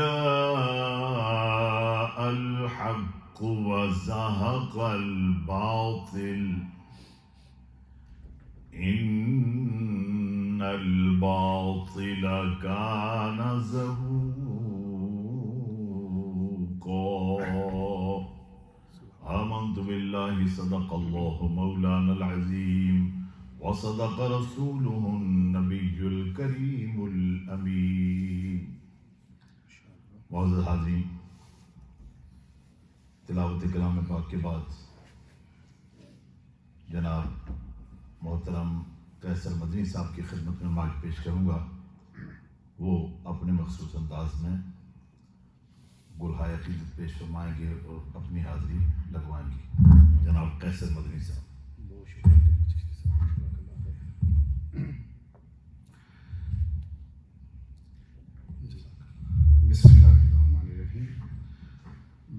جاء الحق وزهق الباطل إن الباطل كان زهوقا آمنت بالله صدق الله مولانا العظيم وصدق رسوله النبي الكريم الأمين. معزز حاضرین، تلاوت کلام پاک کے بعد جناب محترم قیصر مدنی صاحب کی خدمت میں مائک پیش کروں گا. وہ اپنے مخصوص انداز میں گلہائے عقیدت پیش فرمائیں گے اور اپنی حاضری لگوائیں گے. جناب قیصر مدنی صاحب.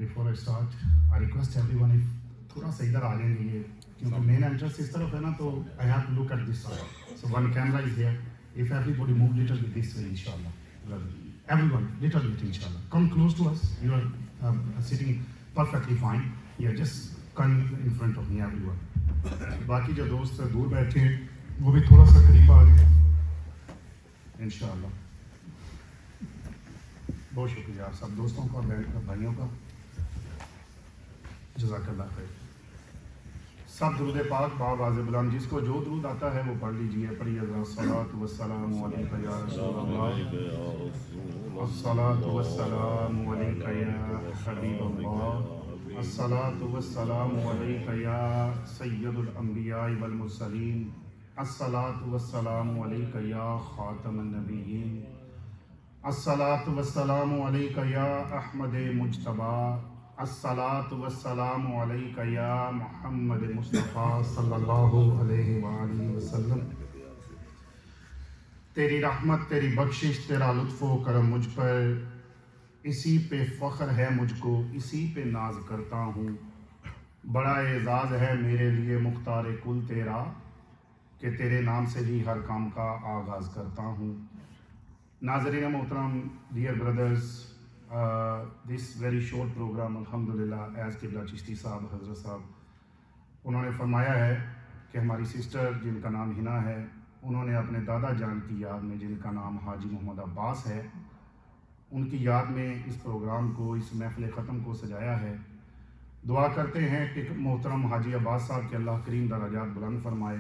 Before I start, I request everyone if تھوڑا سا ادھر آ جائیں گے کیونکہ مین انٹرسٹ اس طرف ہے نا تو I have to look at this side. So one camera is here. If everybody move little bit this way, inshallah. Everyone, little bit, inshallah. Come close to us. You are sitting perfectly fine. Yeah, just come in front of me, everyone. باقی جو دوست دور بیٹھے ہیں وہ بھی تھوڑا سا قریب آ جائیں انشاءاللہ. بہت شکریہ آپ سب دوستوں کا اور بھائیوں کا. جزاک اللہ خیر. سب درود پاک بآواز بلند جس کو جو درود آتا ہے وہ پڑھ لیجیے. پڑھیے ذرا الصلاۃ والسلام علیک یا رسول اللہ، الصلاۃ والسلام علیک یا حبیب اللہ، الصلاۃ والسلام علیک یا سید الانبیاء والمرسلین، الصلاۃ والسلام علیک یا خاتم النبیین، الصلاۃ والسلام علیک یا احمد مجتبی، الصلاۃ والسلام علیک یا محمد مصطفیٰ صلی اللہ علیہ وآلہ وسلم. تیری رحمت، تیری بخشش، تیرا لطف و کرم مجھ پر، اسی پہ فخر ہے مجھ کو، اسی پہ ناز کرتا ہوں. بڑا اعزاز ہے میرے لیے مختار کل تیرا کہ تیرے نام سے ہی ہر کام کا آغاز کرتا ہوں. ناظرین محترم، dear brothers, this very short program الحمدللہ ایز قبلہ چشتی صاحب حضرت صاحب انہوں نے فرمایا ہے کہ ہماری سسٹر جن کا نام ہنا ہے، انہوں نے اپنے دادا جان کی یاد میں جن کا نام حاجی محمد عباس ہے، ان کی یاد میں اس پروگرام کو، اس محفل ختم کو سجایا ہے. دعا کرتے ہیں کہ محترم حاجی عباس صاحب کے اللہ کریم درجات بلند فرمائے،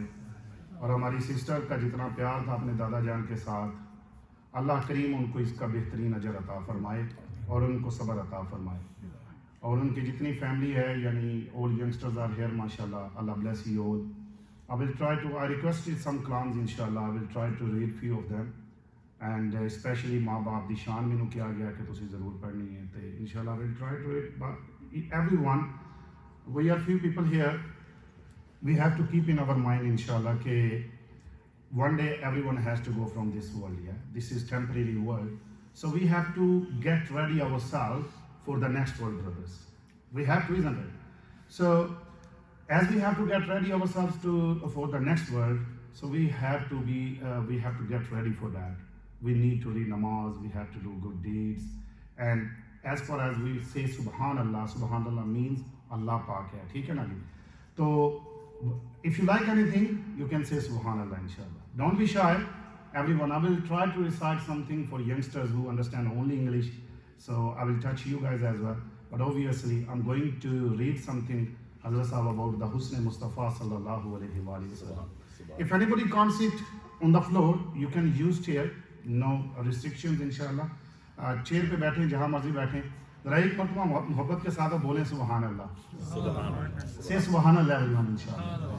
اور ہماری سسٹر کا جتنا پیار تھا اپنے دادا جان کے ساتھ، اللہ کریم ان کو اس کا بہترین اجر عطا فرمائے اور ان کو صبر عطا فرمائے. اور ان کی جتنی فیملی ہے، یعنی all youngsters are here, mashallah, Allah bless you all. I requested some kalams inshallah. I will try to read few of them, and especially ماں باپ دی شان مینوں کیا گیا کہ تسی ضرور پڑھنی ہے تے inshallah I will try to read. But everyone, we are few people here, we have to keep in our mind inshallah کہ one day everyone has to go from this world. Yeah, this is temporary world, so we have to get ready ourselves for the next world, brothers. We have to, isn't it? So as we have to get ready ourselves for the next world, so we have to get ready for that. We need to read namaz, we have to do good deeds, and as far as we say subhanallah, subhanallah means Allah Pak hai, theek hai na ji? So if you like anything, you can say subhanallah inshallah. Don't be shy, everyone. I will try to recite something for youngsters who understand only English, so I will touch you guys as well. But obviously I'm going to read something Hazrat Sahab about the Husn Mustafa sallallahu alayhi wa sallam. If anybody can't sit on the floor, you can use chair, no restrictions inshallah. Chair پہ بیٹھیں، جہاں مرضی بیٹھیں. ذرا ایک مرتبہ محبت کے ساتھ بولیں سبحان اللہ. سے سبحان اللہ انشاءاللہ.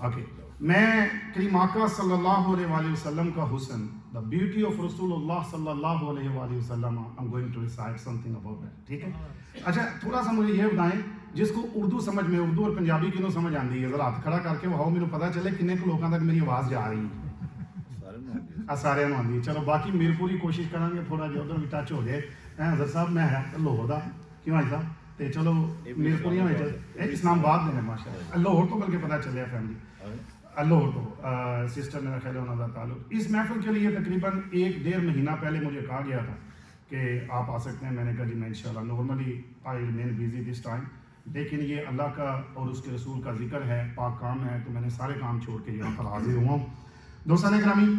اوکے، میں کریم آقا صلی اللہ علیہ وآلہ وسلم کا حسن، the beauty of رسول اللہ صلی اللہ علیہ وآلہ وسلم, I'm going to recite something about that. ٹھیک ہے؟ اچھا تھوڑا سا مجھے یہ بتائیں جس کو اردو سمجھ میں، اردو اور پنجابی کنوں سمجھ آندی ہے، ذرا ہاتھ کھڑا کر کے وہ میرے پتہ چلے کنے کو لوگوں تک میری آواز جا رہی ہے. سارے آندی ہے. چلو باقی میری پوری کوشش کریں گے تھوڑا جہا ادھر بھی ٹچ ہو جائے. حضرت صاحب میں ہے لاہور دا، کیوں آئی صاحب تو چلو میرے پوری اسلام آباد میں ماشاء اللہ، لاہور تو بلکہ پتہ چلے فیملی لاہور تو سسٹر میرا خیال ہے انہوں کا تعلق. اس محفل کے لیے تقریباً 1-1.5 مہینہ پہلے مجھے کہا گیا تھا کہ آپ آ سکتے ہیں. میں نے کہا جی میں انشاءاللہ normally I remain busy this time, لیکن یہ اللہ کا اور اس کے رسول کا ذکر ہے، پاک کام ہے، تو میں نے سارے کام چھوڑ کے یہاں پر حاضر ہوا ہوں. دوستان گرامی،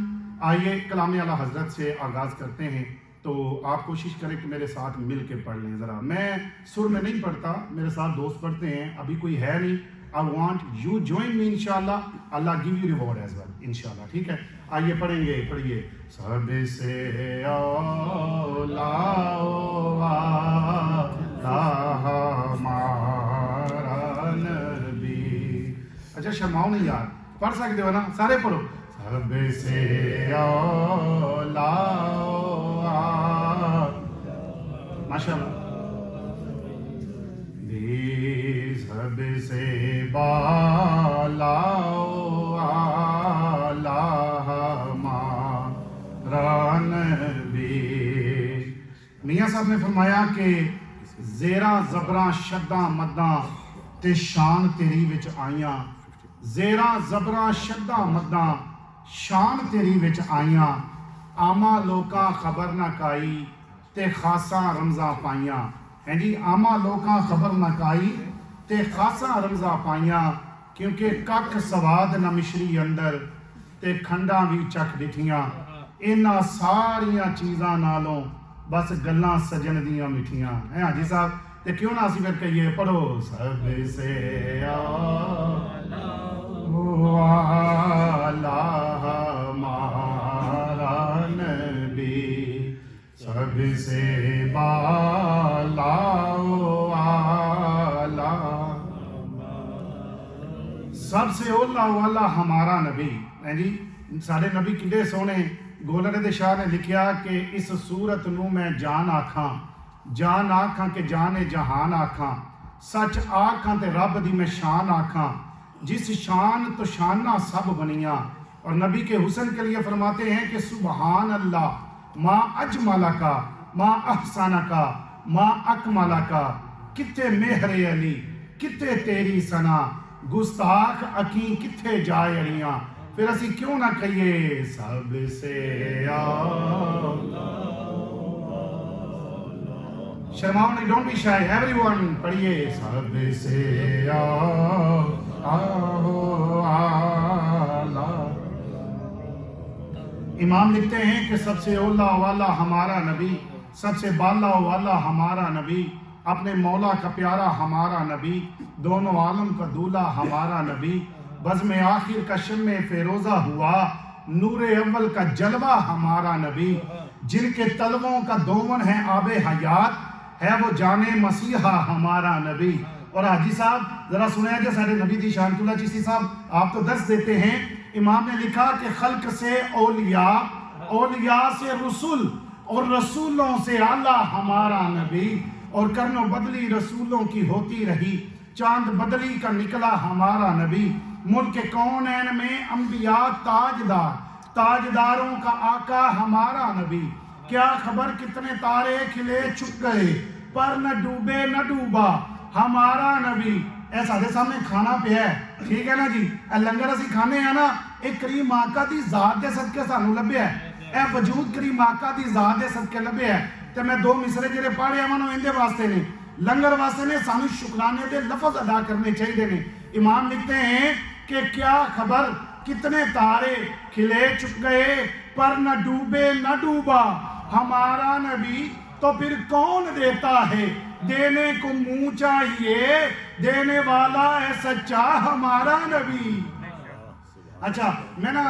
آئیے کلام اعلیٰ حضرت سے آغاز کرتے ہیں. تو آپ کوشش کریں کہ میرے ساتھ مل کے پڑھ لیں ذرا. میں سر میں نہیں پڑھتا، میرے ساتھ دوست پڑھتے ہیں، ابھی کوئی ہے نہیں. I want you join me انشاءاللہ. Allah give you reward as well انشاءاللہ. ٹھیک ہے، آئیے پڑھیں گے. پڑھیے. سب سے اولا ہمارا نبی. اچھا شرماؤ نہیں یار، پڑھ سکتے ہو نا؟ سارے پڑھو. سب سے اولا ماشاءاللہ. سب سے بالا اعلیٰ ہمارا نبی. میاں صاحب نے فرمایا کہ زیرا زبراں شداں مداں تے شان تیری وچ آئیاں. زیرا زبراں شداں مداں شان تیری وچ آئیاں. آما لوکاں خبر نہ کائی تے خاصاں رمزاں پائیاں. ہیں جی، آما لوکاں خبر نہ کائی تے خاصاں رمزاں پائیاں. کیونکہ کک سواد نہ مشری اندر تے کھنڈاں بھی چکھ ڈٹھیاں. انہاں ساریاں چیزاں نالوں بس گلاں سجن دیاں مٹھیاں. ہیں حاجی صاحب، تے کیوں نہ اسی پھر کہیے پڑھو. سب سے اعلیٰ ہمارا نبی. سب سے بالا اعلیٰ، سب سے اولا والا ہمارا نبی. جی سارے نبی کڈے سونے. گولڑے دے شاہ نے لکھیا کہ اس صورت نو میں جان آکھاں، جان آکھاں کہ جان جہان آکھاں. سچ آکھاں تے رب دی میں شان آکھاں. جس شان تو شانہ سب بنیاں. اور نبی کے حسن کے لیے فرماتے ہیں کہ سبحان اللہ ما اجملکا ما احسنکا ما اکملکا. کتے مہر علی کتے تیری سنا، گستاخ اکیں کتے جائے اڑیاں. پھر اسی کیوں نہ کہیے سب سے شرماؤ نہیں. Don't be shy everyone. پڑھیے. سب سے امام لکھتے ہیں کہ سب سے اولا والا ہمارا نبی، سب سے بالا والا ہمارا نبی، اپنے مولا کا پیارا ہمارا نبی، دونوں عالم کا دولہ ہمارا نبی. بزم آخر کا شمع فیروزہ ہوا، نور اول کا جلوہ ہمارا نبی. جن کے طلبوں کا دومن ہے آب حیات، ہے وہ جانے مسیحا ہمارا نبی. اور حاجی صاحب ذرا سنیں جا سارے نبی دی شان. اللہ چشتی صاحب آپ تو درس دیتے ہیں. امام نے لکھا کہ خلق سے اولیاء، اولیاء سے رسول، اور رسولوں سے اعلیٰ ہمارا نبی. اور کرن و بدلی رسولوں کی ہوتی رہی، چاند بدلی کا نکلا ہمارا نبی. ملک کونین میں انبیاء تاجدار، تاجداروں کا آقا ہمارا نبی. کیا خبر کتنے تارے کھلے چھپ گئے، پر نہ ڈوبے نہ ڈوبا ہمارا نبی. اے سادے سامنے کھانا پہ ہے، ٹھیک ہے نا جی. اے لنگر اسی کھانے ہیں نا، ایک کریم آقا دی ذات دے صدقے سانو لبے ہے. اے وجود کریم آقا دی ذات دے صدقے لبے ہے. تے میں دو مصرے جڑے پڑھے امانو اندے واسطے نے، لنگر واسطے نے، سانو شکرانے دے لفظ ادا کرنے چاہیے نے. امام لکھتے ہیں کہ کیا خبر کتنے تارے کھلے چھپ گئے، پر نہ ڈوبے نہ ڈوبا ہمارا نبی. تو پھر کون دیتا ہے، دینے کو منہ چاہیے، دینے والا ہے سچا ہمارا نبی. اچھا میں نا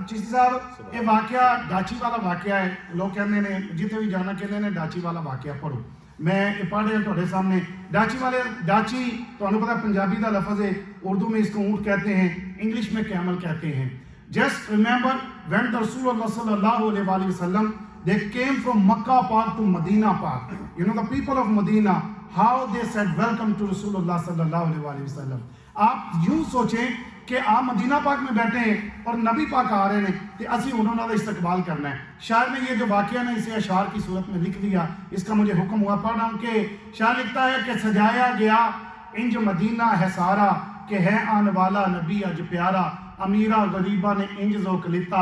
چشتی صاحب یہ واقعہ ڈاچی والا واقعہ ہے. لوگ کہنے نے جتے بھی جانا کہنے نے ڈاچی والا واقعہ پڑھو. میں یہ پڑھ رہے ہیں توڑے سامنے. ڈاچی والے، ڈاچی تو انہوں پتا پنجابی دا لفظ ہے، اردو میں اس کو اونٹ کہتے ہیں، انگلش میں کیمل کہتے ہیں. Just remember when the Rasulullah sallallahu alaihi wasallam they came from Makkah Park to Medina Park. You know the people of Medina, how they said welcome to Rasulullah sallallahu alaihi wasallam. آپ یوں سوچیں کہ آپ مدینہ پاک میں بیٹھے ہیں اور نبی پاک آ رہے ہیں کہ اسی انہوں نے استقبال کرنا ہے. شاعر نے یہ جو واقعہ نا اسے اشعار کی صورت میں لکھ دیا. اس کا مجھے حکم ہوا پڑھ رہا ہوں کہ شاعر لکھتا ہے کہ سجایا گیا انج مدینہ ہے سارا، کہ ہے آن والا نبی اج پیارا. امیرہ غریبہ نے انج ذوق لیتا،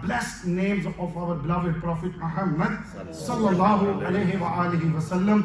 blessed names of our beloved Prophet Muhammad sallallahu alaihi wasallam.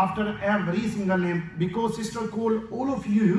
after every single name, because sister called all of you,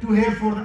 to hear for the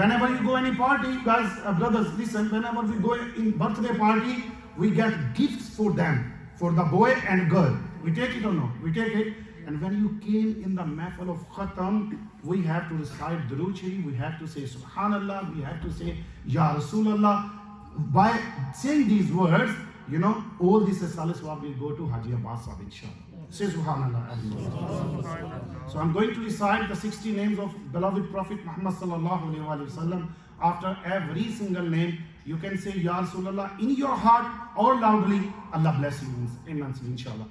whenever you go any party, guys, brothers, listen, whenever we go in birthday party, we get gifts for them, for the boy and girl. We take it or no? We take it. And when you came in the mahfal of Khatam, we have to recite Durood Sharif, we have to say Subhanallah, we have to say Ya Rasulullah. By saying these words, you know, all this Salah Swab will go to Haji Abbas Sahib inshallah. Say Subhanallah. So I'm going to recite the 60 names of beloved Prophet Muhammad sallallahu alaihi wasallam. After every single name, you can say Ya Rasulullah in your heart or loudly. Allah bless you immensely inshallah.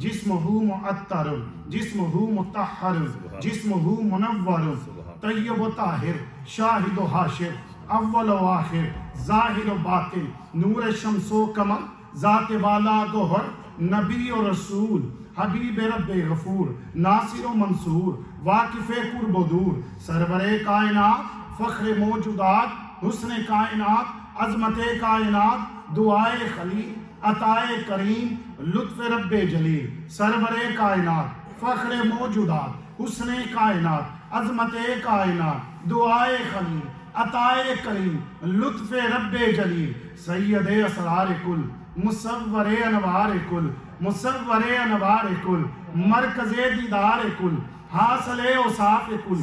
جسمہ معطر جسمہ مطہر جسمہ منور طیب و طاہر شاہد و حاشر اول و آخر ظاہر و باطن نور شمس و قمر ذات والا گوہر نبی و رسول حبیب رب غفور ناصر و منصور واقف قرب و دور سرور کائنات فخر موجودات حسن کائنات عظمت کائنات دعائے خلیل عطائے کریم لطف رب جلیل سرور کائنات فخر موجودات حسن کائنات عظمت کائنات دعائے خلیل عطائے کریم لطف رب جلیل سید اسرار کل مصور انوار کل مصور انوار کل مرکز دیدار کل حاصل اوصاف کل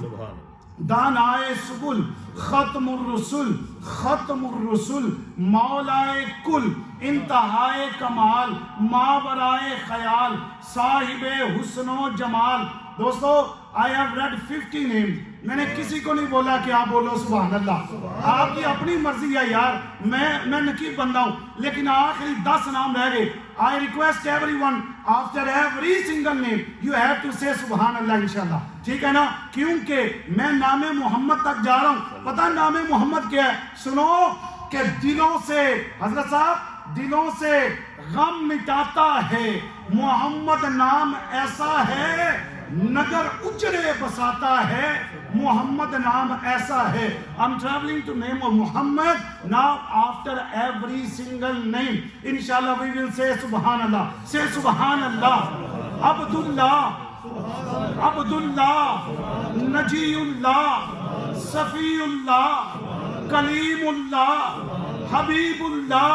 دانائے سبل ختم الرسل مولائے کل انتہائے کمال ماورائے خیال صاحب حسن و جمال. دوستو I have read 50 names. میں نے کسی کو نہیں بولا کہ آپ بولو سبحان اللہ. آپ کی اپنی مرضی ہے یار, میں نقیب بندہ ہوں, لیکن آخری 10 نام رہ گئے. I request everyone after every single name you have to say سبحان اللہ انشاءاللہ. ٹھیک ہے نا, کیونکہ میں نام محمد تک جا رہا ہوں. پتہ نام محمد کیا ہے؟ سنو کہ دلوں سے, حضرت صاحب, دلوں سے غم مٹاتا ہے. محمد نام ایسا ہے نگر اجڑے بساتا ہے. محمد نام ایسا ہے. I'm traveling to name of Muhammad. Now after every single name inshallah we will say Subhanallah. Say Subhanallah. Abdullah, Abdullah, Najiullah, Safiullah, Kalimullah, Habibullah,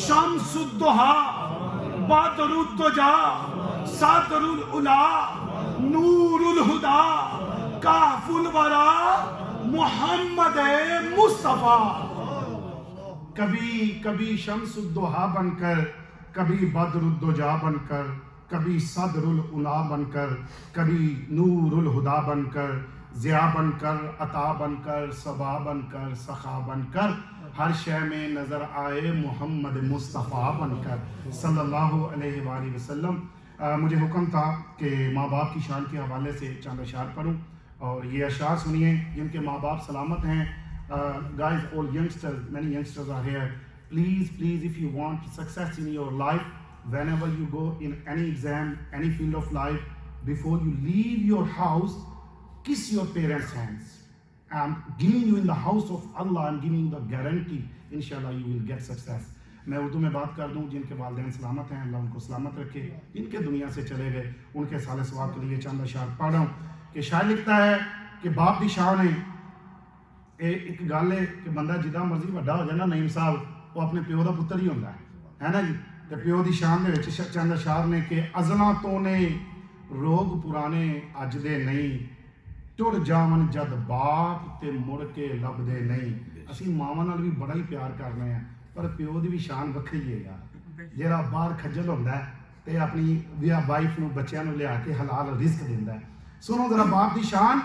Shamsudduha, Badrudduja, Sadrul Ula, نور الہدا کہف الورا محمد مصطفیٰ. کبھی شمس الدہا بن کر, کبھی بدر الدجا بن کر, کبھی صدر العلا بن کر, کبھی نور الہدا بن کر, ضیاء بن کر, عطا بن کر, صبا بن کر, سخا بن کر, ہر شے میں نظر آئے محمد مصطفیٰ بن کر صلی اللہ علیہ وآلہ وسلم. مجھے حکم تھا کہ ماں باپ کی شان کے حوالے سے چند اشعار پڑھوں, اور یہ اشعار سنیے جن کے ماں باپ سلامت ہیں. Guys, all youngsters, many youngsters are here. Please, if you want success in your life, whenever you go in any exam, any field of life, before you leave your house, kiss your parents' hands. I'm giving you in the house of Allah, I'm giving you the guarantee, inshallah you will get success. میں اردو میں بات کر دوں. جن کے والدین سلامت ہیں اللہ ان کو سلامت رکھے, جن کے دنیا سے چلے گئے ان کے صالح ثواب کے لیے چند اشعار پڑھ رہا ہوں. کہ شاعر لکھتا ہے کہ باپ دی شان ہے. ایک گل ہے کہ بندہ جدہ مرضی بڑا ہو جائے نا نعیم صاحب, وہ اپنے پیو دا پتر ہی ہوتا ہے نا جی. تو پیو دی شان دے وچ چند اشعار نے کہ ازلاں تو نے روگ پرانے اج دے نہیں, ٹر جاون جد باپ تے مڑ کے لب دے نہیں. اسی ماواں نال بھی بڑا ہی پیار کرنے ہیں, پر پیو دی بھی شان وکری ہے یار. جہاں باہر کھجل ہوتا ہے تے اپنی وائف نو بچیاں نو لیا کے حلال رزق دیندا ہے. سنو ذرا باپ دی شان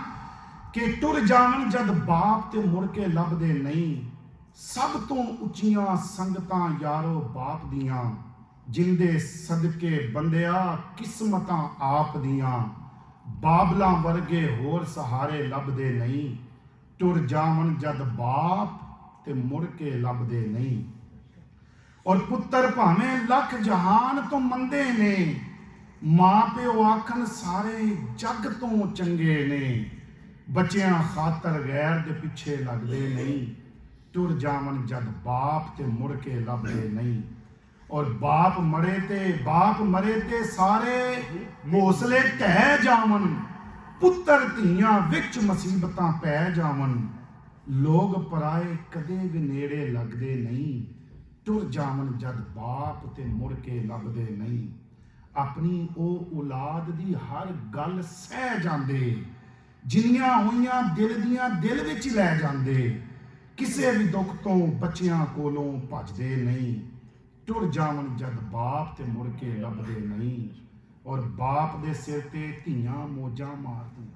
کہ ٹر جاون جد باپ تے مڑ کے لب دے نہیں, سب تو اچیاں سنگتاں یارو باپ دیاں, جندے صدقے بندیا قسمتاں آپ دیاں, بابلاں ورگے ہور سہارے لب دے نہیں, ٹر جاون جد باپ تے مڑ کے لب دے نہیں. اور پتر بھاویں لکھ جہان تو مندے نے, ماں پیو آکھن سارے جگ تو چنگے نے, بچیاں خاطر غیر دے پیچھے لگ دے نہیں, ٹر جاون جد باپ تے مڑ کے لب دے نہیں. اور باپ مرے تے سارے حوصلے ٹہ جاون, پتر دھیاں وچ مصیبتاں پہ جاون, لوگ پرائے کدے بھی نیڑے لگ دے نہیں, ٹر جاون جد باپ تے مڑ کے لب دے نہیں. اپنی او اولاد دی ہر گل سہ جاندے, جنیاں ہوئیاں دل دیاں دل وچ لے جاندے, کسے بھی دکھ تو بچیاں کولوں بھج دے نہیں, ٹر جاون جد باپ تے مڑ کے لب دے نہیں. اور باپ دے سر تے دھیاں موجاں مار دیں.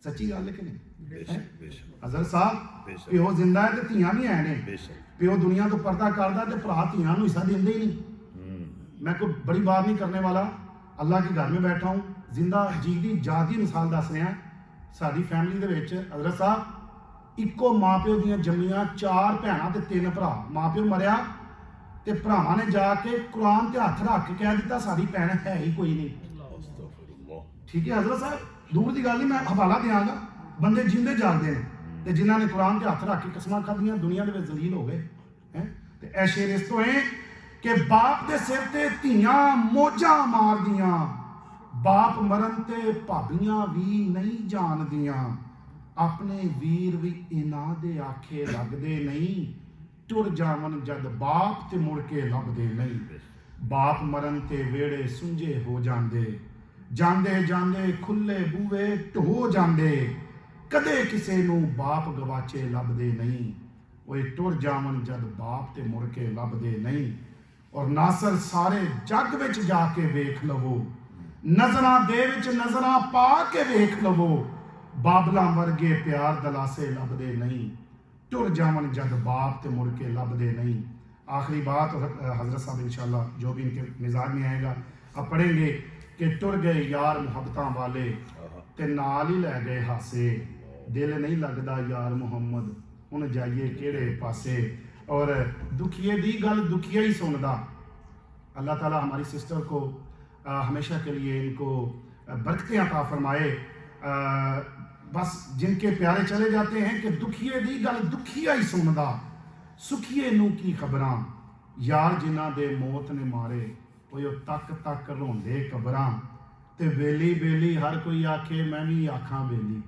سچی گل ہے کہ نہیں؟ حضرت صاحب پیو زندہ ہے تے دھیاں بھی ہیں نے. پیو دنیا تو پردہ کردا تے بھرا دھیاں نوں حصہ دیندے ہی نہیں. میں کوئی بڑی بات نہیں کرنے والا, اللہ کے گھر میں بیٹھا ہوں, زندہ جی جاتی مثال دس رہا. ساری فیملی دے وچ حضرت صاحب اکو ماں پیو دیاں جمیاں 4 بھੈਣਾਂ تے 3 ਭਰਾ. ماں پیو مریا تے ਭਰਾਵਾਂ نے جا کے قرآن تے ہاتھ رکھ کے کہہ دیتا ساری بھੈਣ ہے ہی کوئی نہیں. ٹھیک ہے حضرت صاحب, دور دی گل نہیں, میں حوالہ دیاں گا. بندے جیندے جاگدے نے تے جنہاں نے قرآن تے ہاتھ رکھ کے قسماں کھادیاں دنیا دے وچ ذلیل ہو گئے. تے اے شعر اس تو ہے کہ باپ دے سر تے دھیاں موجاں مار دیاں, باپ مرن تے بھابیاں بھی نہیں جان دیاں, اپنے ویر بھی انہاں دے آکھے لگدے نہیں, ٹر جاون جد باپ تے مڑ کے لبدے نہیں. باپ مرن تے ویڑے سنجے ہو جاندے, جاندے جاندے کھلے بوئے ٹھو جاندے, کدے کسے نو باپ گواچے لبدے نہیں, وہ ٹر جاون جد باپ تے مڑ کے لبدے نہیں. اور ناصر سارے جگ وچ جا کے ویکھ لو, نظراں دے وچ نظراں پا کے ویکھ لو, بابلاں ورگے پیار دلاسے لبدے نہیں, ٹر جاون جد باپ تے مڑ کے لبدے نہیں. آخری بات حضرت صاحب انشاءاللہ جو بھی ان کے مزاج میں آئے گا اب پڑھیں گے کہ ٹر گئے یار محبتاں والے تے نال ہی لے گئے ہاسے, دل نہیں لگدا یار محمد ہن جائیے کیڑے پاسے. اور دکھیے دی گل دکھیا ہی سندا. اللہ تعالیٰ ہماری سسٹر کو ہمیشہ کے لیے ان کو برکتیں عطا فرمائے. بس جن کے پیارے چلے جاتے ہیں کہ دکھیے دی گل دکھیا ہی سندا, سکھیے نو کی خبراں, یار جنہ دے موت نے مارے وہ تک تک روندے قبراں, تے بیلی بیلی ہر کوئی آکھے میں بھی آکھاں بیلی.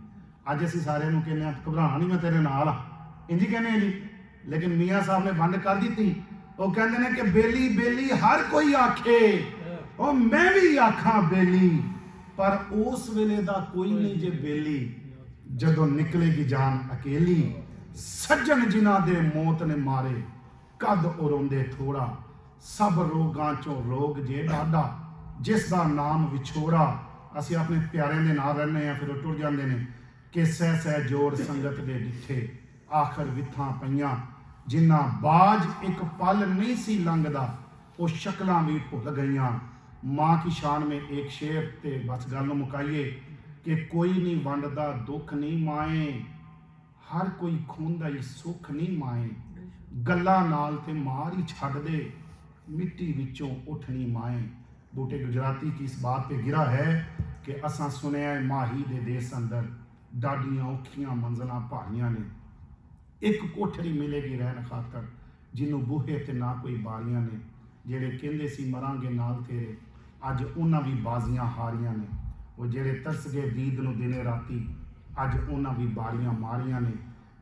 اج اسی سارے نو کہنے گھبرانا نہیں, میں تیرے نال ہاں, انجی کہنے ہیں جی. لیکن میاں صاحب نے بند کر دیتی, وہ کہندے نے کہ بیلی بیلی ہر کوئی آکھے او میں بھی آکھاں بیلی, پر اس ویلے دا کوئی نہیں جے بیلی جدوں نکلے گی جان اکیلی. سجن جنہ دے موت نے مارے قد اروندے تھوڑا, سب روگاں چوں روگ جے ڈاڈا جس دا نام وچھوڑا. اسی اپنے پیارے دے نال رہنے ہیں پھر وہ ٹر جاندے نے کہ سہ سہ جوڑ سنگت دے ڈٹھے آخر وتھاں پئیاں, جنہ باج ایک پل نہیں سی لنگدا وہ شکلاں بھی بھل گئیاں. ماں کی شان میں ایک شعر تے بس گل نو مکائیے کہ کوئی نہیں ونڈدا دکھ نہیں مائیں, ہر کوئی کھوندا ہی سکھ نہیں مائیں, گلاں نال تے مار ہی چھڈ دے مٹی وچوں اٹھنی مائیں. بوٹے گجراتی کی اس بات پہ گرا ہے کہ اساں سنیا ہے ماہی دے دیس اندر ڈاڈیاں اوکھیاں منزلاں پہاڑیاں نے, ایک کوٹھڑی ملے گی رہن خاطر جنوں بوہے تے نہ کوئی باریاں نے, جڑے کہندے سی مراں گے نال تیرے اج انہاں بھی بازیاں ہاریاں نے, وہ جڑے ترس گئے دید نو دنے راتی اج انہاں بھی باریاں ماریاں نے.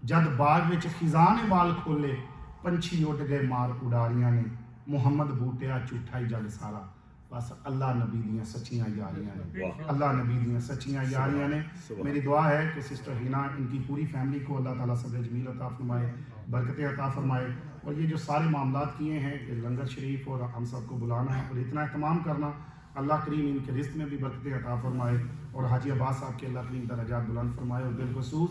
جد باغ وچ خزاں نے وال کھولے پنچھی اڈ گئے مار اڈاریاں نے, محمد بوٹیا جھوٹا ہی جگ سارا, بس اللہ نبی دیاں سچیاں یاریاں نے, اللہ نبی دیاں سچیاں یاریاں نے. میری دعا ہے کہ سسٹر ہینا ان کی پوری فیملی کو اللہ تعالیٰ صبر جمیل عطا فرمائے, برکتیں عطا فرمائے. اور یہ جو سارے معاملات کیے ہیں کہ لنگر شریف اور ہم سب کو بلانا اور اتنا اہتمام کرنا, اللہ کریم ان کے رزق میں بھی برکتیں عطا فرمائے اور حاجی عباس صاحب کے اللہ کریم درجات بلند فرمائے. اور بالخصوص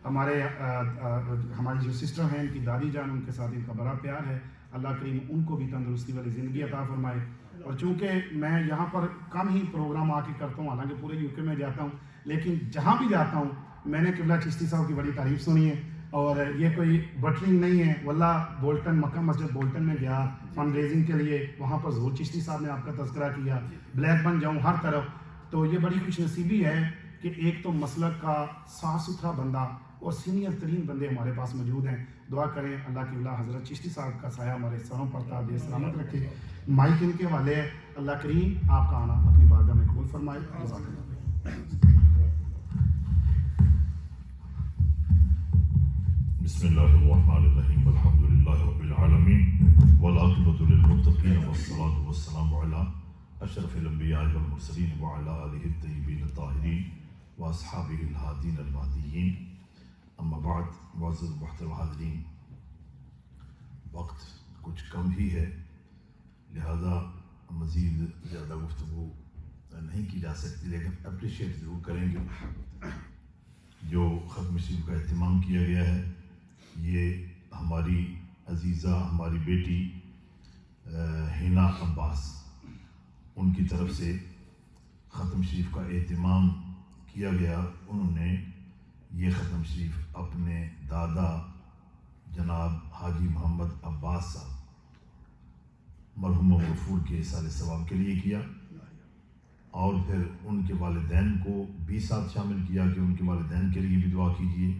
ہماری جو سسٹر ہیں ان کی دادی جان, ان کے ساتھ ان کا بڑا پیار ہے, اللہ کریم ان کو بھی تندرستی والی زندگی عطا فرمائے. اور چونکہ میں یہاں پر کم ہی پروگرام آ کے کرتا ہوں, حالانکہ پورے یو کے میں جاتا ہوں, لیکن جہاں بھی جاتا ہوں میں نے قبلہ چشتی صاحب کی بڑی تعریف سنی ہے. اور یہ کوئی بٹرنگ نہیں ہے, واللہ بولٹن مکہ مسجد بولٹن میں گیا فنڈ ریزنگ کے لیے, وہاں پر ظہور چشتی صاحب نے آپ کا تذکرہ کیا, بلیک بن جاؤں ہر طرف. تو یہ بڑی خوش نصیبی ہے کہ ایک تو مسلک کا صاف ستھرا بندہ اور سینئر ترین بندے ہمارے پاس موجود ہیں. دعا کریں اللہ کی ولا حضرت چشتی صاحب کا سایہ ہمارے سروں پر تا دے سلامت رکھے. مائک ان کے والے ہیں, اللہ کریم آپ کا آنا اپنی بارگاہ میں قبول فرمائے. بسم اللہ الرحمن الرحیم, الحمد للہ رب العالمین, والعاقبۃ للمتقین, والصلاة والسلام علی اشرف الانبیاء والمرسلین وعلی آلہ الطیبین الطاہرین واصحابہ الہادین المہدیین. اما بعد, معزز محترم حاضرین, وقت کچھ کم ہی ہے لہذا مزید زیادہ گفتگو نہیں کی جا سکتی, لیکن اپریشیٹ ضرور کریں گے جو ختم شریف کا اہتمام کیا گیا ہے. یہ ہماری عزیزہ, ہماری بیٹی ہینا عباس, ان کی طرف سے ختم شریف کا اہتمام کیا گیا، انہوں نے یہ ختم شریف اپنے دادا جناب حاجی محمد عباس صاحب مرحوم غفور کے احسان ثواب کے لیے کیا، اور پھر ان کے والدین کو بھی ساتھ شامل کیا کہ ان کے والدین کے لیے بھی دعا کیجیے،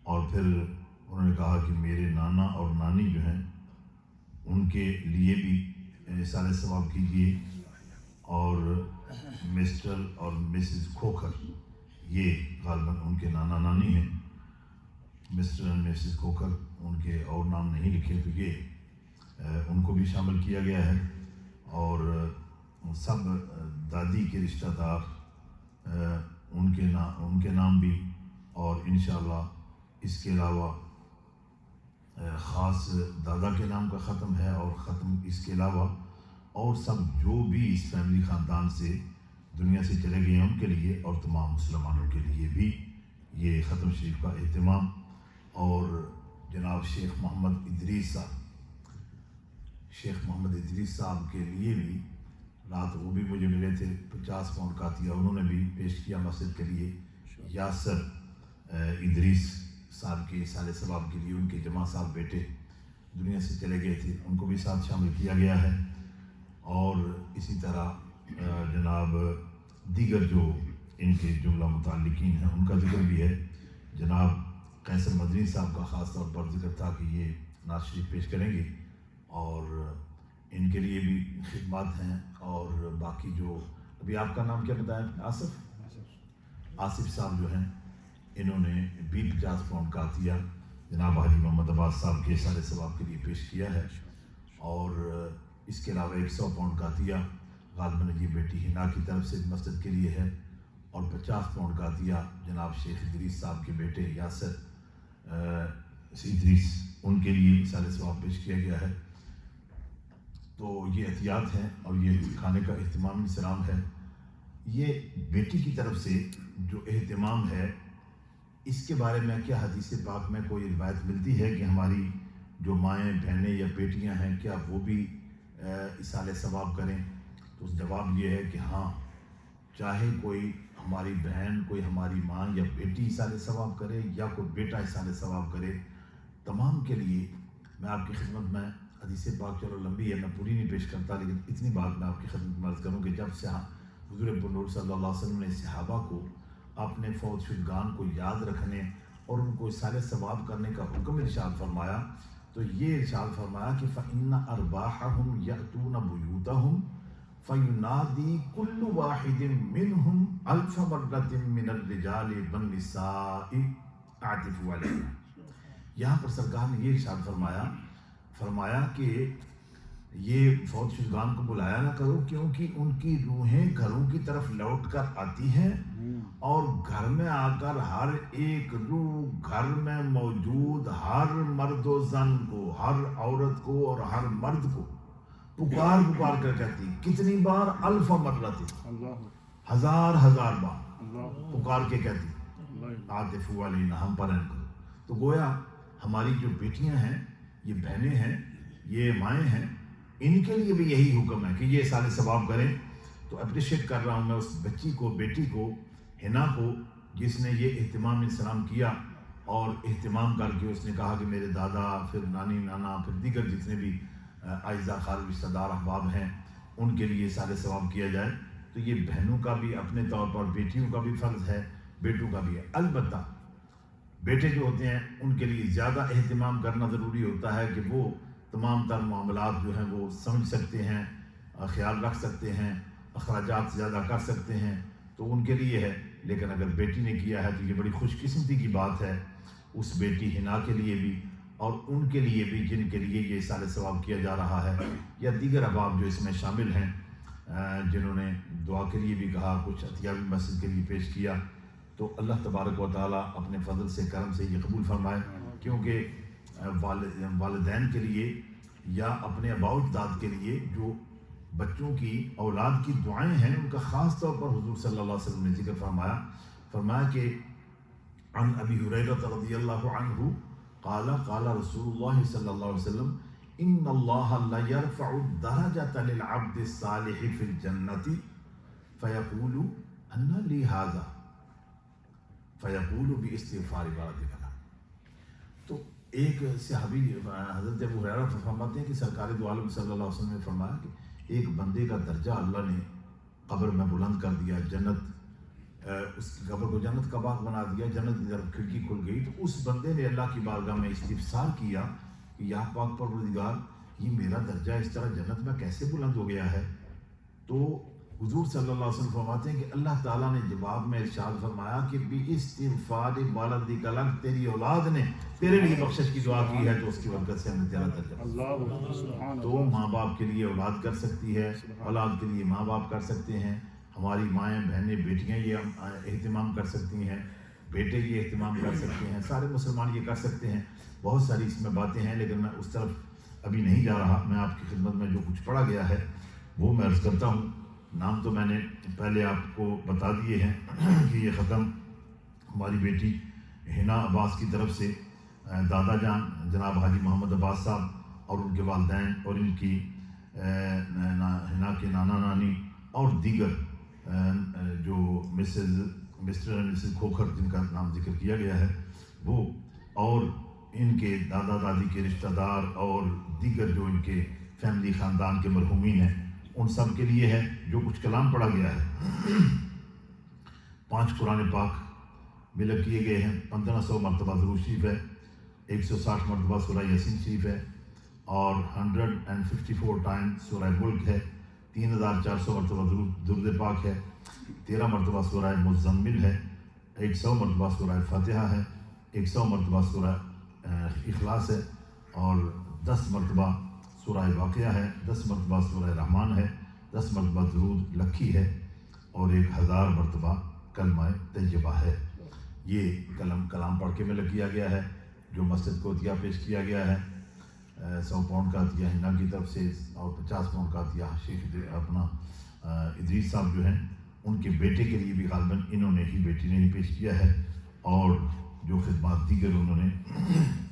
اور پھر انہوں نے کہا کہ میرے نانا اور نانی جو ہیں ان کے لیے بھی احسان ثواب کیجیے، اور مسٹر اور مسز کھوکھر، یہ غالباً ان کے نانا نانی ہیں، مسٹر اور مسز کھوکھر، ان کے اور نام نہیں لکھے تو یہ ان کو بھی شامل کیا گیا ہے، اور سب دادی کے رشتہ دار ان کے نام بھی، اور انشاءاللہ اس کے علاوہ خاص دادا کے نام کا ختم ہے، اور ختم اس کے علاوہ اور سب جو بھی اس فیملی خاندان سے دنیا سے چلے گئے ہیں ان کے لیے، اور تمام مسلمانوں کے لیے بھی یہ ختم شریف کا اہتمام۔ اور جناب شیخ محمد ادریس صاحب کے لیے بھی رات وہ بھی مجھے ملے تھے، 50 پاؤنڈ کا عطیہ انہوں نے بھی پیش کیا مسجد کے لیے۔ یاسر ادریس صاحب کے احسان ثواب کے لیے، ان کے جماع صاحب بیٹے دنیا سے چلے گئے تھے، ان کو بھی ساتھ شامل کیا گیا ہے۔ اور اسی طرح جناب دیگر جو ان کے جملہ متعلقین ہیں ان کا ذکر بھی ہے۔ جناب قیصر مدنی صاحب کا خاص طور پر ذکر تھا کہ یہ نعت شریف پیش کریں گے، اور ان کے لیے بھی خدمات ہیں۔ اور باقی جو ابھی آپ کا نام کیا بتایا؟ آصف صاحب جو ہیں انہوں نے بھی 50 پاؤنڈ کا عطیہ جناب حاجی محمد عباس صاحب کے احسان ثواب کے لیے پیش کیا ہے، اور اس کے علاوہ 100 پاؤنڈ کا عطیہ غالباً یہ بیٹی ہنا کی طرف سے مسجد کے لیے ہے، اور 50 پاؤنڈ کا عطیہ جناب شیخ ادریس صاحب کے بیٹے یاسر ادریس ان کے لیے احسان ثواب پیش کیا گیا ہے۔ تو یہ عطیات ہیں، اور یہ کھانے کا اہتمام انسلام ہے۔ یہ بیٹی کی طرف سے جو اہتمام ہے اس کے بارے میں کیا حدیث پاک میں کوئی روایت ملتی ہے کہ ہماری جو مائیں بہنیں یا بیٹیاں ہیں کیا وہ بھی احسان ثواب کریں؟ تو اس جواب یہ ہے کہ ہاں، چاہے کوئی ہماری بہن، کوئی ہماری ماں یا بیٹی احسان ثواب کرے یا کوئی بیٹا احسان ثواب کرے، تمام کے لیے میں آپ کی خدمت میں حدیث پاک چلو لمبی ہے، میں پوری نہیں پیش کرتا، لیکن اتنی بات میں آپ کی خدمت میں عرض کروں کہ جب سے حضور پنور صلی اللہ علیہ وسلم نے صحابہ کو اپنے فوت شدگان کو یاد رکھنے اور ان کو احسان ثواب کرنے کا حکم ارشاد فرمایا، تو یہ ارشاد فرمایا کہ فَإِنَّ أَرْبَاحَهُمْ يَأْتُونَ بُيُوتَهُمْ فَيُنَادِي كُلُّ وَاحِدٍ مِّنْهُمْ أَلْفَ مَرَّةٍ مِّنَ الرِّجَالِ وَالنِّسَاءِ أَعْتِفُوا عَلَيْهَا۔ یہاں پر سرکار نے یہ ارشاد فرمایا کہ یہ فوت شدگان کو بلایا نہ کرو، کیونکہ ان کی روحیں گھروں کی طرف لوٹ کر آتی ہیں، اور گھر میں آ کر ہر ایک روح گھر میں موجود ہر مرد و زن کو، ہر عورت کو اور ہر مرد کو پکار کر کہتی، کتنی بار؟ 1000 مرات، ہزار بار پکار کے کہتی، عاطفو علینا، ہم پر رحم کرو۔ تو گویا ہماری جو بیٹیاں ہیں، یہ بہنیں ہیں، یہ مائیں ہیں، ان کے لیے بھی یہی حکم ہے کہ یہ احسان ثواب کریں۔ تو اپریشیٹ کر رہا ہوں میں اس بچی کو، بیٹی کو، ہنا کو، جس نے یہ اہتمام انسلام کیا، اور اہتمام کر کے اس نے کہا کہ میرے دادا، پھر نانی، نانا، پھر دیگر جتنے بھی اعزاء خارج رشتہ دار احباب ہیں ان کے لیے احسان ثواب کیا جائے۔ تو یہ بہنوں کا بھی اپنے طور پر، بیٹیوں کا بھی فرض ہے، بیٹوں کا بھی ہے۔ البتہ بیٹے جو ہوتے ہیں ان کے لیے زیادہ اہتمام کرنا ضروری ہوتا ہے کہ وہ تمام تر معاملات جو ہیں وہ سمجھ سکتے ہیں، خیال رکھ سکتے ہیں، اخراجات زیادہ کر سکتے ہیں، تو ان کے لیے ہے۔ لیکن اگر بیٹی نے کیا ہے تو یہ بڑی خوش قسمتی کی بات ہے اس بیٹی ہنا کے لیے بھی، اور ان کے لیے بھی جن کے لیے یہ احسان ثواب کیا جا رہا ہے، یا دیگر احباب جو اس میں شامل ہیں جنہوں نے دعا کے لیے بھی کہا، کچھ عطیہ بھی مسجد کے لیے پیش کیا۔ تو اللہ تبارک و تعالیٰ اپنے فضل سے، کرم سے یہ قبول فرمائے، کیونکہ والدین کے لیے یا اپنے آباء و اجداد کے لیے جو بچوں کی، اولاد کی دعائیں ہیں، ان کا خاص طور پر حضور صلی اللہ علیہ وسلم نے ذکر فرمایا کہ عن ابی ہریرہ رضی اللہ عنہ قال قال رسول اللہ صلی اللہ علیہ وسلم ان اللہ لا يرفع الدرجة للعبد الصالح في الجنة فیقول ان لی ھذا فیقول باستغفار ولدک لہ. تو ایک صحابی حضرت ابو ہریرہ فرماتے ہیں کہ سرکار دو عالم صلی اللہ علیہ وسلم نے فرمایا کہ ایک بندے کا درجہ اللہ نے قبر میں بلند کر دیا، جنت اس کی قبر کو جنت کا باغ بنا دیا، جنت کی طرف کھڑکی کھل گئی. تو اس بندے نے اللہ کی بارگاہ میں استفسار کیا کہ یا پاک پروردگار، یہ میرا درجہ اس طرح جنت میں کیسے بلند ہو گیا ہے؟ تو حضور صلی اللہ علیہ وسلم فرماتے ہیں کہ اللہ تعالیٰ نے جواب میں ارشاد فرمایا کہ باستغفار والدک لک، تیری اولاد نے تیرے لیے بخشش کی دعا کی ہے تو اس کی برکت سے ہم نے تیرا درجہ. تو ماں باپ کے لیے اولاد کر سکتی ہے، اولاد کے لیے ماں باپ کر سکتے ہیں، ہماری مائیں بہنیں بیٹیاں یہ اہتمام کر سکتی ہیں، بیٹے یہ اہتمام کر سکتے ہیں، سارے مسلمان یہ کر سکتے ہیں. بہت ساری اس میں باتیں ہیں لیکن میں اس طرف ابھی نہیں جا رہا. میں آپ کی خدمت میں جو کچھ پڑھا گیا ہے وہ میں عرض کرتا ہوں. نام تو میں نے پہلے آپ کو بتا دیے ہیں کہ یہ ختم ہماری بیٹی حنا عباس کی طرف سے دادا جان جناب حاجی محمد عباس صاحب اور ان کے والدین اور ان کی حنا کے نانا نانی اور دیگر جو مسٹر اینڈ مسز کھوکھر جن کا نام ذکر کیا گیا ہے وہ، اور ان کے دادا دادی کے رشتہ دار اور دیگر جو ان کے فیملی خاندان کے مرحومین ہیں، ان سب کے لیے ہے جو کچھ کلام پڑھا گیا ہے. 5 قرآن پاک ملک کیے گئے ہیں، 1500 مرتبہ درود شریف ہے، 160 مرتبہ سورہ یاسین شریف ہے، اور 154 ٹائم سورہ ملک ہے، 3400 مرتبہ درود پاک ہے، 13 مرتبہ سورہ مزمل ہے، 100 مرتبہ سورہ فاتحہ ہے، 100 مرتبہ سورہ اخلاص ہے، اور 10 مرتبہ سورہ واقعہ ہے، 10 مرتبہ سورہ رحمان ہے، 10 مرتبہ درود لکھی ہے، اور 1000 مرتبہ کلمہ طیبہ ہے. یہ کلام پڑھ کے میں کیا گیا ہے. جو مسجد کو عطیہ پیش کیا گیا ہے 100 پاؤنڈ کا عطیہ ہنا کی طرف سے، اور 50 پاؤنڈ کا عطیہ شیخ اپنا ادریس صاحب جو ہیں ان کے بیٹے کے لیے بھی غالباً انہوں نے ہی، بیٹی نے ہی پیش کیا ہے. اور جو خدمات دیگر انہوں نے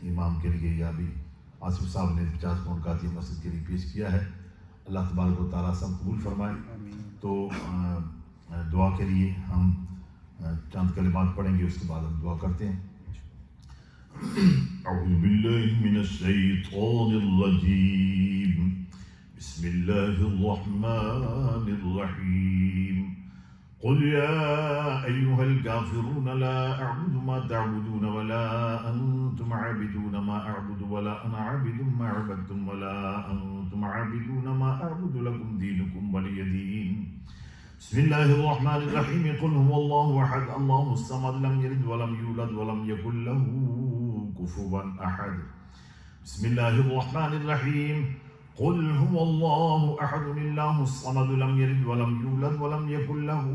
امام کے لیے یا بھی آصف صاحب نے 50 پاؤنڈ کا عطیہ مسجد کے لیے پیش کیا ہے. اللہ تبارک و تعالیٰ سب قبول فرمائے. تو دعا کے لیے ہم چند کلمات پڑھیں گے، اس کے بعد ہم دعا کرتے ہیں. اعوذ باللہ من الشیطان الرجیم، بسم اللہ الرحمن الرحیم. قل يا أيها الكافرون لا أعبد ما تعبدون ولا أنتم عابدون ما أعبد ولا أنا عابد ما عبدتم ولا أنتم عابدون ما أعبد لكم دينكم ولي دين. بسم الله الرحمن الرحيم. قل هو الله أحد الله الصمد لم يلد ولم يولد ولم يكن له كفوا أحد. بسم الله الرحمن الرحيم. قل هو الله أحد الله الصمد لم يلد ولم يولد ولم يكن له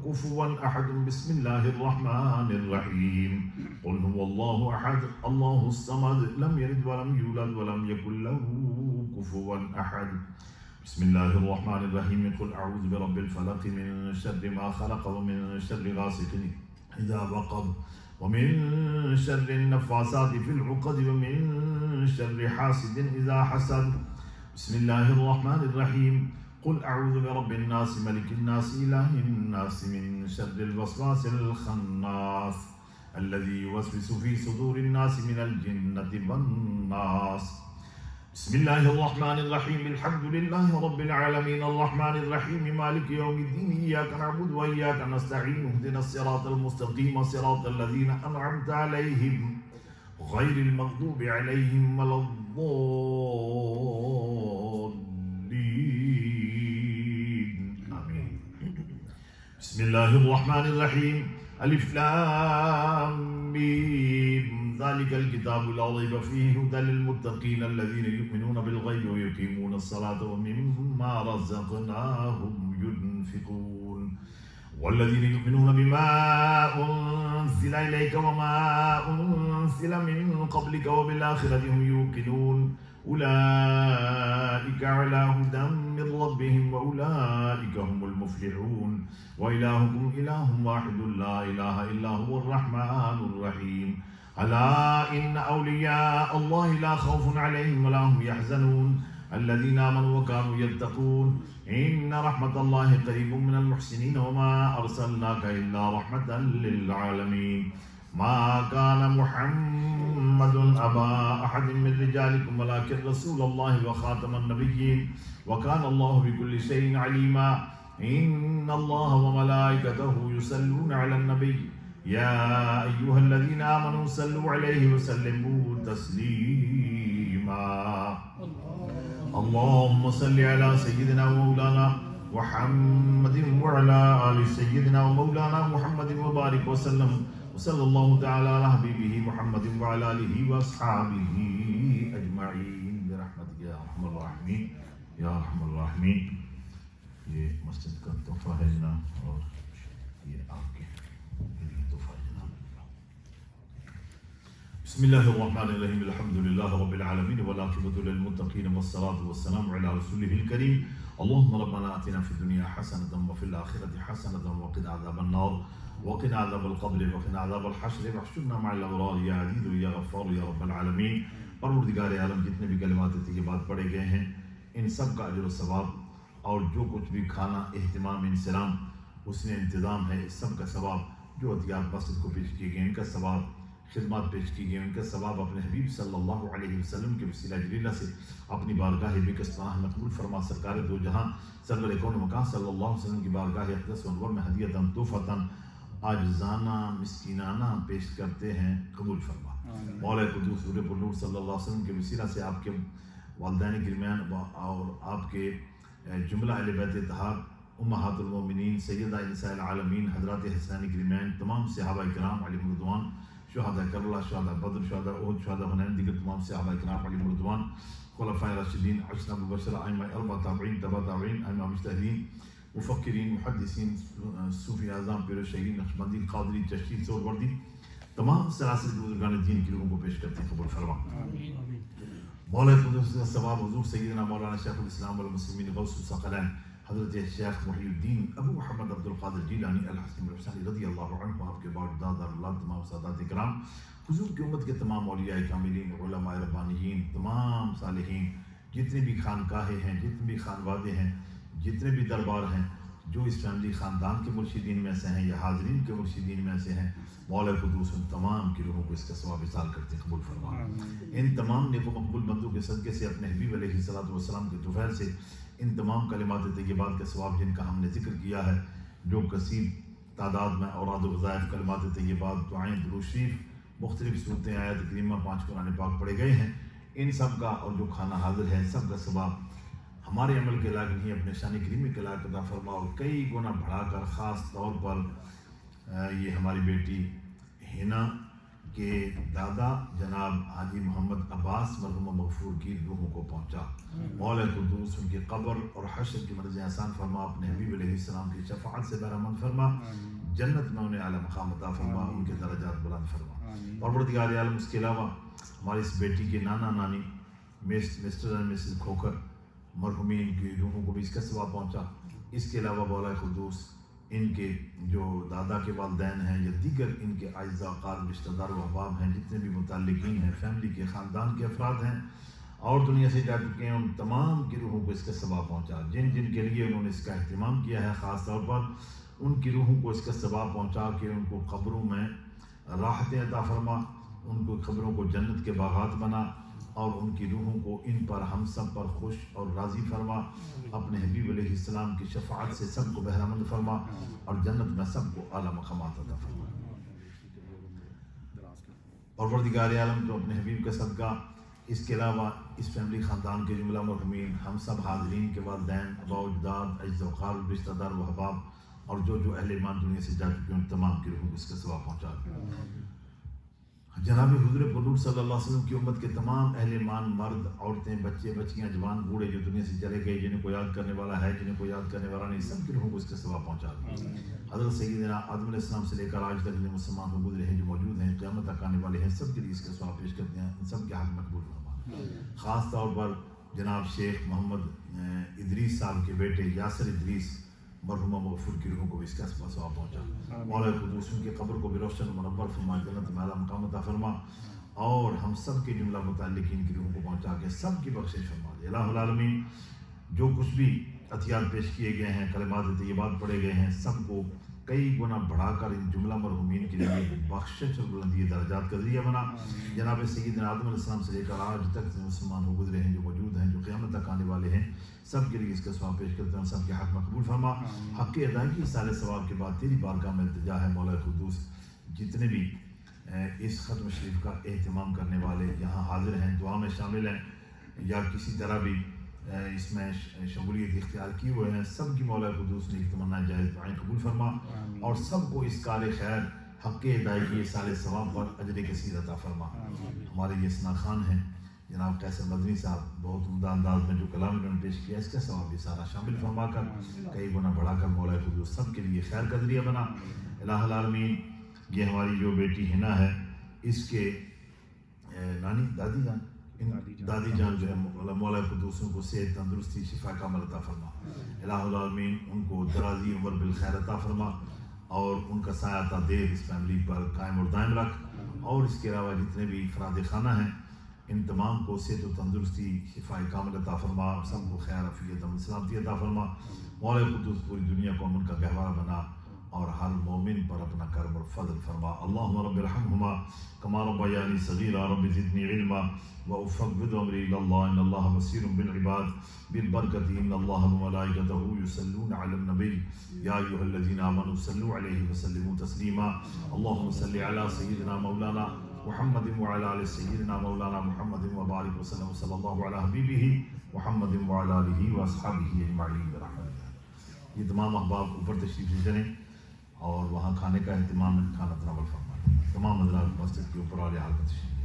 كفوا أحد. بسم الله الرحمن الرحيم. قل هو الله أحد الله الصمد لم يلد ولم يولد ولم يكن له كفوا أحد. بسم الله الرحمن الرحيم. قل أعوذ برب الفلق من شر ما خلق ومن شر غاسق إذا وقب ومن شر النفاثات في العقد ومن شر حاسد إذا حسد. بسم الله الرحمن الرحيم. قل أعوذ برب الناس ملك الناس إله الناس من شر الوسواس الخناس الذي يوسوس في صدور الناس من الجنة والناس. بسم الله الرحمن الرحيم. الحمد لله رب العالمين الرحمن الرحيم مالك يوم الدين إياك نعبد وإياك نستعين اهدنا الصراط المستقيم صراط الذين أنعمت عليهم غير المغضوب عليهم ولا الضالين. آمين. بسم الله الرحمن الرحيم. ألف لام ميم. ذلك الكتاب لا ريب فيه هدى للمتقين الذين يؤمنون بالغيب ويقيمون الصلاة ومما رزقناهم ينفقون والذين يؤمنون بما أنزل إليك وما أنزل من قبلك وبالآخرة هم يوقنون أولئك على هدى من ربهم وأولئك هم المفلحون. وإلهكم إله واحد لا إله إلا هو الرحمن الرحيم. ألا إن أولياء الله لا خوف عليهم ولا هم يحزنون الذين آمنوا وكانوا يتقون إن رحمة الله قريب من المحسنين وما أرسلناك إلا رحمة للعالمين ما كان محمد أبا أحد من رجالكم ولكن رسول الله وخاتم النبيين وكان الله بكل شيء عليما إن الله وملائكته يصلون على النبي يا أيها الذين آمنوا صلوا عليه وسلموا تسليما اللهم صل على سيدنا ومولانا محمد وعلى آل سيدنا ومولانا محمد وبارك وسلم وصلى الله تعالى على حبيبه محمد وعلى آله وأصحابه أجمعين برحمتك يا أرحم الراحمين یا ارحم الراحمین. یہ مسجد کا تحفہ ہے جناب اور یہ آپ کے تحفہ ہے جناب. بسم اللہ الرحمن الرحیم الحمد للہ رب العالمین والعاقبۃ للمتقین والصلاة والسلام علی رسولہ الکریم. اللهم ربنا آتنا في الدنيا حسنة وفي الآخرة حسنة وقنا عذاب النار وقنا عذاب القبر وقنا عذاب الحشر واحشرنا مع الأبرار يا عزيز يا غفار يا رب العالمین. پروردگار عالم جتنے بھی کلمات طیبات پڑھے گئے ہیں ان سب کا اجر و ثواب اور جو کچھ بھی کھانا اہتمام انسلام اس میں انتظام ہے اس سب کا ثواب جو عطیات مسجد کو پیش کیے گئے ان کا ثواب خدمات پیش کی گئی ان کا ثواب اپنے حبیب صلی اللہ علیہ وسلم کے وسیلہ جلیلہ سے اپنی بارگاہ بکس پناہ مقبول فرما سرکار دو جہاں سرور کون مکان صلی اللہ علیہ وسلم کی بارگاہ اقدس و انور میں ہدیتاً تحفۃً عاجزانہ مسکینانہ پیش کرتے ہیں قبول فرما. مولا قدوس حضور پرنور صلی اللہ علیہ وسلم کے وسیلہ سے آپ کے والدین گرمیان اور آپ کے جملہ اہل بیت اتحاد امہات المومنین سیدہ نساء العالمین حضرات حسنین گرمیان تمام صحابہ کرام علیہم رضوان شہداء کربلا شہداء بدر شہداء احد شہداء حنین دیگر تمام صحابہ کرام علیہم رضوان خلفاء راشدین عشرہ مبشرہ ائمہ اربعہ تابعین تبع تابعین ائمہ مجتہدین مفکرین محدثین صوفی اعظام پیر و شہید نقشبندی قادری چشتی سہروردی تمام سلاسل بزرگان دین کی روحوں کو پیش کرتے ہیں قبول فرما. مولا قدوس کا ثواب حضور سیدنا مولانا شیخ الاسلام والمسلمین غوث الثقلین حضرت شیخ محی الدین ابو محمد عبد القادر جیلانی الحسنی الحسنی رضی اللہ عنہ آپ کے باوجداد اللہ تمام سادات اکرام حضور کی امت کے تمام اولیاء کاملین علماء ربانیین تمام صالحین جتنے بھی خانقاہیں ہیں جتنے بھی خانوادے ہیں جتنے بھی دربار ہیں جو اس فیملی خاندان کے مرشدین میں سے ہیں یا حاضرین کے مرشدین میں سے ہیں مولا قدوس ان تمام کی روحوں کو اس کا ثواب وصال کرتے قبول فرما. ان تمام نیک و مقبول بندوں کے صدقے سے اپنے حبیب علیہ الصلوۃ والسلام کے طفیل سے ان تمام کلمات طیبات کا ثواب جن کا ہم نے ذکر کیا ہے جو کثیر تعداد میں اوراد و وظائف کلمات طیبات دعائیں درود شریف مختلف صورتیں آیات کریمہ 5 قرآن پاک پڑھے گئے ہیں ان سب کا اور جو کھانا حاضر ہے سب کا ثواب ہمارے عمل کے لائق نہیں اپنے شان کریمی کے لائق عطا فرما اور کئی گنا بڑھا کر خاص طور پر یہ ہماری بیٹی ہینا کے دادا جناب حاجی محمد عباس مرحوم مغفور کی روحوں کو پہنچا. مولا قدوس ان کی قبر اور حشر کی مرضی آسان فرما اپنے حبیب علیہ السلام کی شفاعت سے بہرمند فرما جنت میں انہیں اعلیٰ مقام عطا فرما ان کے درجات بلند فرما. پروردگار عالم اس کے علاوہ ہماری اس بیٹی کے نانا نانی مسٹر اینڈ مسز کھوکر مرحومین کی روحوں کو بھی اس کا ثواب پہنچا. اس کے علاوہ مولا قدوس ان کے جو دادا کے والدین ہیں یا دیگر ان کے اعزاء اقارب رشتہ دار و احباب ہیں جتنے بھی متعلقین ہیں فیملی کے خاندان کے افراد ہیں اور دنیا سے جا چکے ہیں ان تمام کی روحوں کو اس کا ثواب پہنچا. جن جن کے لیے انہوں نے اس کا اہتمام کیا ہے خاص طور پر ان کی روحوں کو اس کا ثواب پہنچا کے ان کو قبروں میں راحتیں عطا فرما ان کو قبروں کو جنت کے باغات بنا اور ان کی روحوں کو ان پر ہم سب پر خوش اور راضی فرما اپنے حبیب علیہ السلام کی شفاعت سے سب کو بہرمند فرما اور جنت میں سب کو اعلیٰ مقامات عطا فرما. پروردگار عالم تو اپنے حبیب کا صدقہ اس کے علاوہ اس فیملی خاندان کے جملہ مرحومین ہم سب حاضرین کے والدین آباء و اجداد اعزاء و اقارب رشتہ دار و احباب اور جو اہل ایمان دنیا سے جا چکے ان تمام کی روحوں کو اس کا ثواب پہنچا. جناب حضور پرنور صلی اللہ علیہ وسلم کی امت کے تمام اہل ایمان مرد عورتیں بچے بچیاں جوان بوڑھے جو دنیا سے چلے گئے جنہیں کو یاد کرنے والا ہے جنہیں کو یاد کرنے والا نہیں سب کی روحوں کو اس کا ثواب پہنچا. حضرت سیدنا آدم علیہ السلام سے لے کر آج تک جو مسلمان حقوق رہے ہیں جو موجود ہیں قیامت تک آنے والے ہیں سب کے لیے اس کا ثواب پیش کرتے ہیں ان سب کے حق مقبول فرما. خاص طور پر جناب شیخ محمد ادریس صاحب کے بیٹے یاسر ادریس مرحوم مغفور کی روحوں کو اس کا ثواب پہنچا. مولا قدوس ان کی قبر کو بھی روشن منور فرما جنت میں اعلیٰ مقام عطا فرما اور ہم سب کے جملہ متعلقین کی روحوں کو پہنچا کے سب کی بخشش فرما دے الہ العالمین۔ جو کچھ بھی عطیات پیش کیے گئے ہیں، کلمات طیبات پڑھے گئے ہیں، سب کو کئی گنا بڑھا کر ان جملہ مرحومین کے لیے بخشش اور بلندی درجات کا ذریعہ بنا۔ جناب سیدنا آدم علیہ السلام سے لے کر آج تک جو مسلمان ہو گزرے ہیں، جو موجود ہیں، جو قیامت تک آنے والے ہیں، سب کے لیے اس کا ثواب پیش کرتے ہیں، سب کے حق میں قبول فرما۔ حق کی ادائیگی سارے ثواب کے بعد تیری بارگاہ میں التجا ہے مولا قدوس، جتنے بھی اس ختم شریف کا اہتمام کرنے والے یہاں حاضر ہیں، دعا میں شامل ہیں یا کسی طرح بھی اس میں شمولیت اختیار کیے ہوئے ہیں، سب کی مولا قدوس نے تمنا جائز دعائیں قبول فرما اور سب کو اس کار خیر حق کے ادائیگی سارے ثواب پر اجر کثیر عطا فرما۔ ہمارے یہ ثنا خان ہیں جناب قیصر مدنی صاحب، بہت عمدہ انداز میں جو کلام انہوں نے پیش کیا، اس کا ثواب بھی سارا شامل فرما کر کئی گنا بڑھا کر مولا قدوس سب کے لیے خیر کا ذریعہ بنا۔ الہ العالمین، یہ ہماری جو بیٹی ہنا ہے، اس کے نانی دادی جان جو ہے مولا قدوس ان کو صحت، تندرستی، شفا کامل عطا فرما۔ الہ العالمین ان کو درازی عمر بالخیر عطا فرما اور ان کا سایہ تا دیر اس فیملی پر قائم اور دائم رکھ، اور اس کے علاوہ جتنے بھی افراد خانہ ہیں ان تمام کو صحت و تندرستی، شفا کامل عطا فرما، سب کو خیر، عافیت، امن، سلامتی عطا فرما۔ مولا قدوس پوری دنیا کو امن کا گہوارہ بنا اور ہر مومن پر اپنا کرم اور فضل فرما۔ اللہم رب ارحمہما کما ربیانی صغیرا، رب زدنی علما وافوض امری الی اللہ، ان اللہ بصیر بالعباد بالبرکۃ، ان اللہ وملائکتہ یصلون علی النبی یا ایھا الذین آمنوا صلوا علیہ وسلموا تسلیما۔ اللہم صل علی سیدنا مولانا محمد وعلی آل سیدنا مولانا محمد وبارک وسلم، صلی اللہ علی حبیبہ محمد وعلی آلہ واصحابہ اجمعین برحمتہ۔ یہ تمام احباب اوپر تشریف لے جائیں اور وہاں کھانے کا اہتمام، کھانا تناول فرمائیں۔ تمام حضرات مسجد کے اوپر والے حال میں تشریف